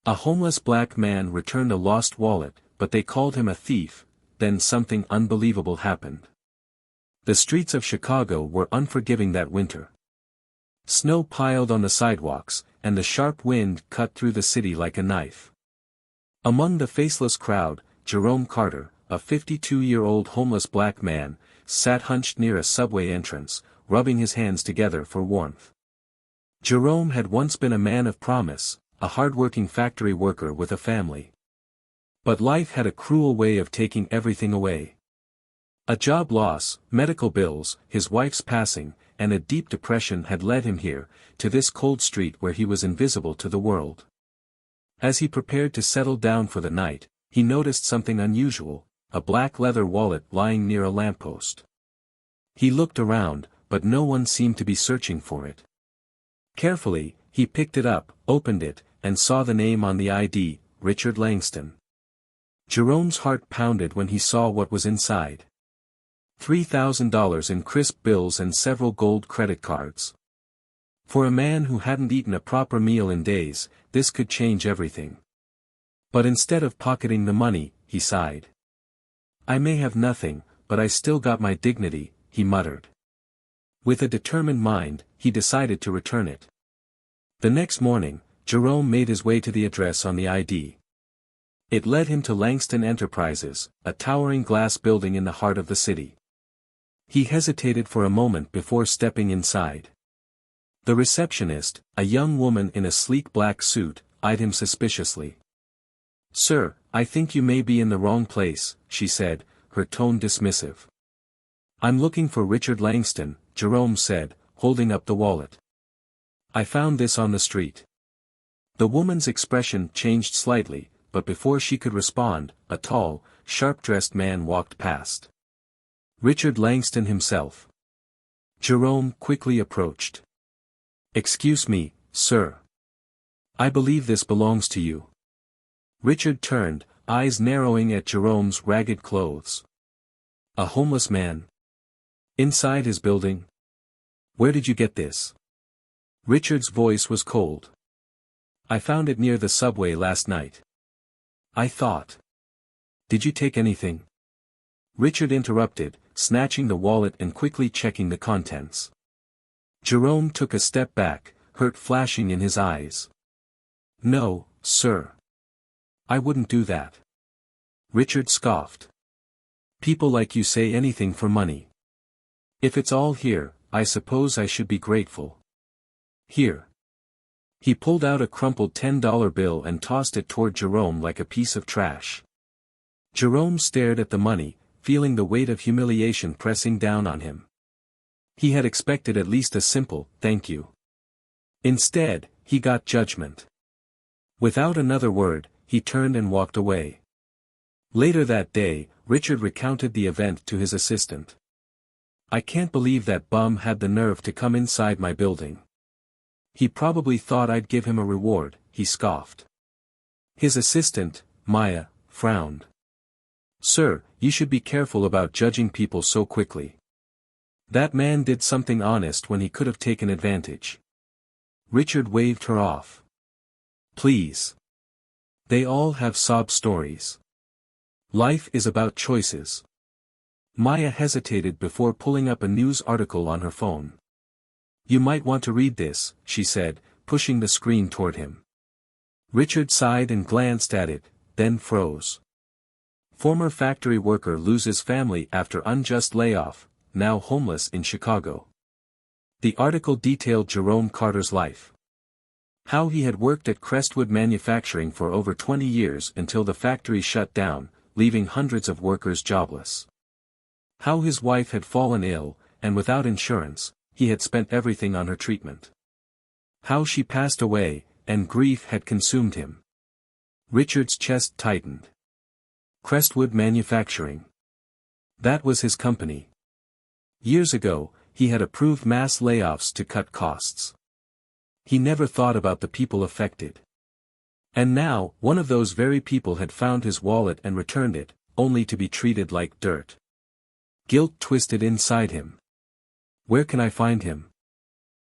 A homeless black man returned a lost wallet, but they called him a thief. Then something unbelievable happened. The streets of Chicago were unforgiving that winter. Snow piled on the sidewalks, and the sharp wind cut through the city like a knife. Among the faceless crowd, Jerome Carter, a 52-year-old homeless black man, sat hunched near a subway entrance, rubbing his hands together for warmth. Jerome had once been a man of promise, a hard-working factory worker with a family. But life had a cruel way of taking everything away. A job loss, medical bills, his wife's passing, and a deep depression had led him here, to this cold street where he was invisible to the world. As he prepared to settle down for the night, he noticed something unusual, a black leather wallet lying near a lamppost. He looked around, but no one seemed to be searching for it. Carefully, he picked it up, opened it, and saw the name on the ID, Richard Langston. Jerome's heart pounded when he saw what was inside. $3,000 in crisp bills and several gold credit cards. For a man who hadn't eaten a proper meal in days, this could change everything. But instead of pocketing the money, he sighed. "I may have nothing, but I still got my dignity," he muttered. With a determined mind, he decided to return it. The next morning, Jerome made his way to the address on the ID. It led him to Langston Enterprises, a towering glass building in the heart of the city. He hesitated for a moment before stepping inside. The receptionist, a young woman in a sleek black suit, eyed him suspiciously. "Sir, I think you may be in the wrong place," she said, her tone dismissive. "I'm looking for Richard Langston," Jerome said, holding up the wallet. "I found this on the street." The woman's expression changed slightly, but before she could respond, a tall, sharp-dressed man walked past. Richard Langston himself. Jerome quickly approached. "Excuse me, sir. I believe this belongs to you." Richard turned, eyes narrowing at Jerome's ragged clothes. "A homeless man? Inside his building? Where did you get this?" Richard's voice was cold. "I found it near the subway last night. I thought. Did you take anything?" Richard interrupted, snatching the wallet and quickly checking the contents. Jerome took a step back, hurt flashing in his eyes. "No, sir. I wouldn't do that." Richard scoffed. "People like you say anything for money. If it's all here, I suppose I should be grateful. Here." He pulled out a crumpled $10 bill and tossed it toward Jerome like a piece of trash. Jerome stared at the money, feeling the weight of humiliation pressing down on him. He had expected at least a simple, "thank you." Instead, he got judgment. Without another word, he turned and walked away. Later that day, Richard recounted the event to his assistant. "I can't believe that bum had the nerve to come inside my building. He probably thought I'd give him a reward," he scoffed. His assistant, Maya, frowned. "Sir, you should be careful about judging people so quickly. That man did something honest when he could have taken advantage." Richard waved her off. "Please. They all have sob stories. Life is about choices." Maya hesitated before pulling up a news article on her phone. "You might want to read this," she said, pushing the screen toward him. Richard sighed and glanced at it, then froze. Former factory worker loses family after unjust layoff, now homeless in Chicago. The article detailed Jerome Carter's life. How he had worked at Crestwood Manufacturing for over 20 years until the factory shut down, leaving hundreds of workers jobless. How his wife had fallen ill, and without insurance, he had spent everything on her treatment. How she passed away, and grief had consumed him. Richard's chest tightened. Crestwood Manufacturing. That was his company. Years ago, he had approved mass layoffs to cut costs. He never thought about the people affected. And now, one of those very people had found his wallet and returned it, only to be treated like dirt. Guilt twisted inside him. "Where can I find him?"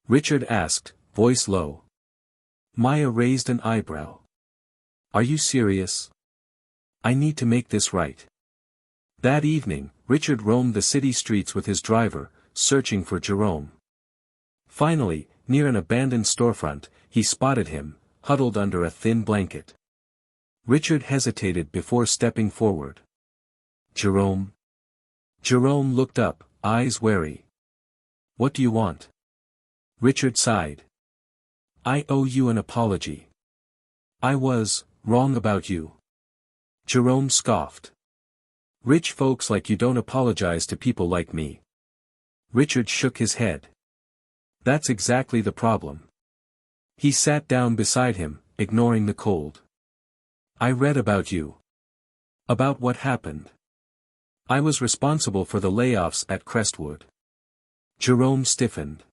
Richard asked, voice low. Maya raised an eyebrow. Are you serious? I need to make this right. That evening, Richard roamed the city streets with his driver, searching for Jerome. Finally, near an abandoned storefront, he spotted him, huddled under a thin blanket. Richard hesitated before stepping forward. Jerome? Jerome looked up, eyes wary. What do you want? Richard sighed. I owe you an apology. I was wrong about you. Jerome scoffed. Rich folks like you don't apologize to people like me. Richard shook his head. That's exactly the problem. He sat down beside him, ignoring the cold. I read about you. About what happened? I was responsible for the layoffs at Crestwood. Jerome stiffened.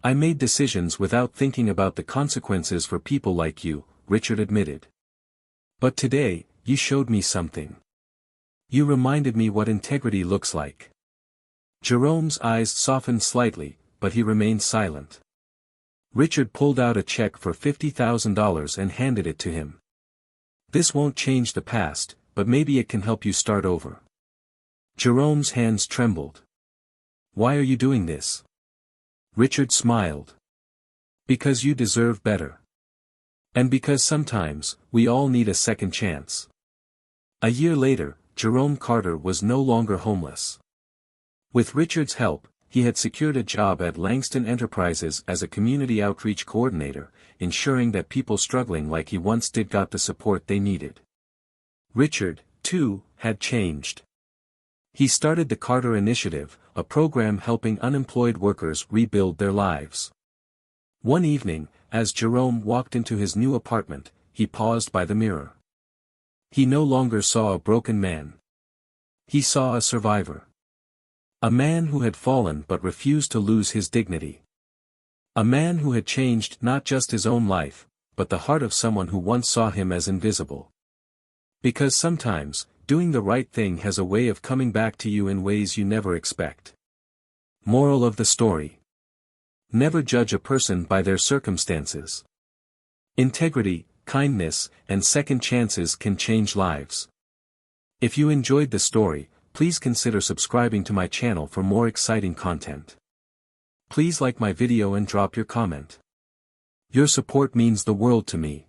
I made decisions without thinking about the consequences for people like you, Richard admitted. But today, you showed me something. You reminded me what integrity looks like. Jerome's eyes softened slightly, but he remained silent. Richard pulled out a check for $50,000 and handed it to him. This won't change the past, but maybe it can help you start over. Jerome's hands trembled. Why are you doing this? Richard smiled. Because you deserve better. And because sometimes, we all need a second chance. A year later, Jerome Carter was no longer homeless. With Richard's help, he had secured a job at Langston Enterprises as a community outreach coordinator, ensuring that people struggling like he once did got the support they needed. Richard, too, had changed. He started the Carter Initiative, a program helping unemployed workers rebuild their lives. One evening, as Jerome walked into his new apartment, he paused by the mirror. He no longer saw a broken man. He saw a survivor. A man who had fallen but refused to lose his dignity. A man who had changed not just his own life, but the heart of someone who once saw him as invisible. Because sometimes, doing the right thing has a way of coming back to you in ways you never expect. Moral of the story. Never judge a person by their circumstances. Integrity, kindness, and second chances can change lives. If you enjoyed the story, please consider subscribing to my channel for more exciting content. Please like my video and drop your comment. Your support means the world to me.